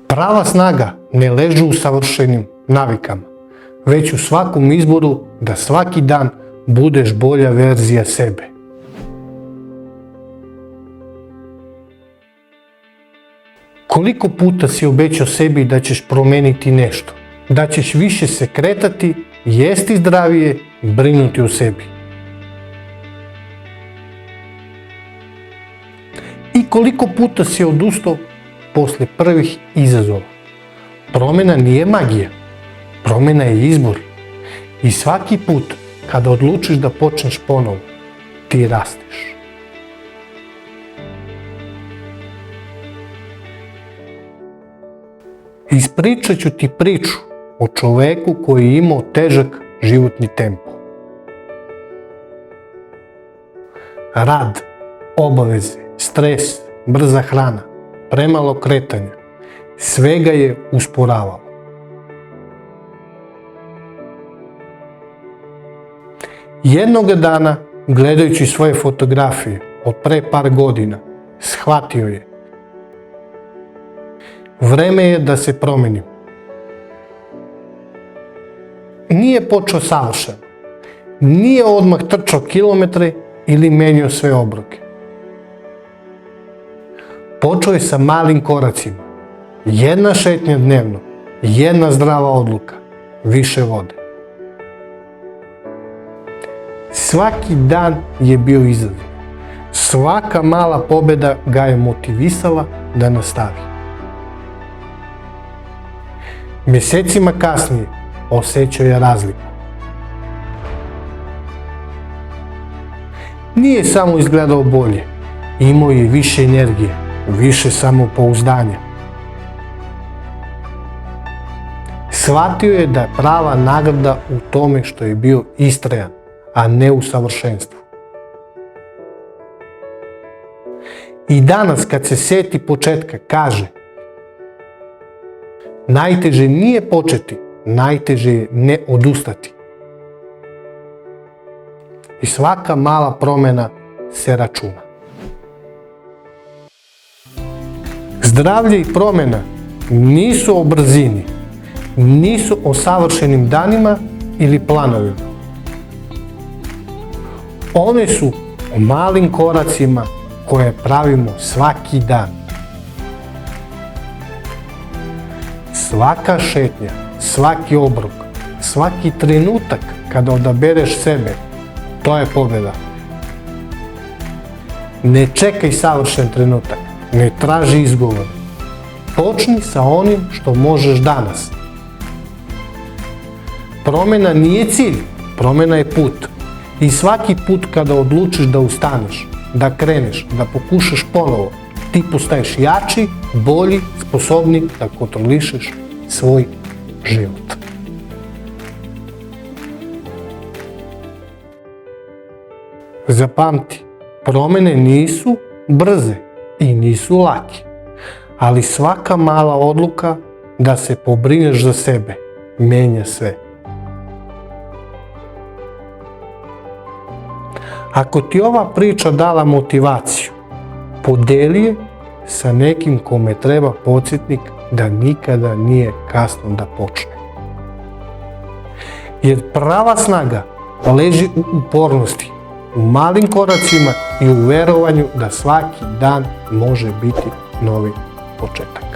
Prava snaga ne leži u savršenim navikama, već u svakom izboru da svaki dan budeš bolja verzija sebe. Koliko puta si obećao sebi da ćeš promeniti nešto, da ćeš više se kretati, jesti zdravije, brinuti o sebi? I koliko puta si odustao posle prvih izazova? Promjena nije magija, promjena je izbor. I svaki put kada odlučiš da počneš ponovo, ti rasteš. Ispričat ću ti priču o čoveku koji je imao težak životni tempo. Rad, obaveze, stres, brza hrana, premalo kretanja, sve ga je usporavalo. Jednoga dana, gledajući svoje fotografije od pre par godina, shvatio je: vreme je da se promenim. Nije počeo savršeno, nije odmah trčao kilometre ili menjao sve obroke. Počeo je sa malim koracima, jedna šetnja dnevno, jedna zdrava odluka, više vode. Svaki dan je bio izazov, svaka mala pobjeda ga je motivisala da nastavi. Mjesecima kasnije osjećao je razliku. Nije samo izgledao bolje, imao je više energije, više samopouzdanja. Shvatio je da je prava nagrada u tome što je bio istrajan, a ne u savršenstvu. I danas kad se sjeti početka kaže: najteže nije početi, najteže je ne odustati. I svaka mala promjena se računa. Zdravlje i promjena nisu o brzini, nisu o savršenim danima ili planovima. One su o malim koracima koje pravimo svaki dan. Svaka šetnja, svaki obrok, svaki trenutak kada odabereš sebe, to je pobjeda. Ne čekaj savršen trenutak, ne traži izgovor. Počni sa onim što možeš danas. Promjena nije cilj, promjena je put. I svaki put kada odlučiš da ustaneš, da kreneš, da pokušaš ponovo, ti postaješ jači, bolji, sposobni da kontrolišeš svoj život. Zapamti, promjene nisu brze i nisu lake, ali svaka mala odluka da se pobrineš za sebe menja sve. Ako ti ova priča dala motivaciju, podeli je sa nekim kome treba podsjetnik da nikada nije kasno da počne. Jer prava snaga leži u upornosti, u malim koracima i u verovanju da svaki dan može biti novi početak.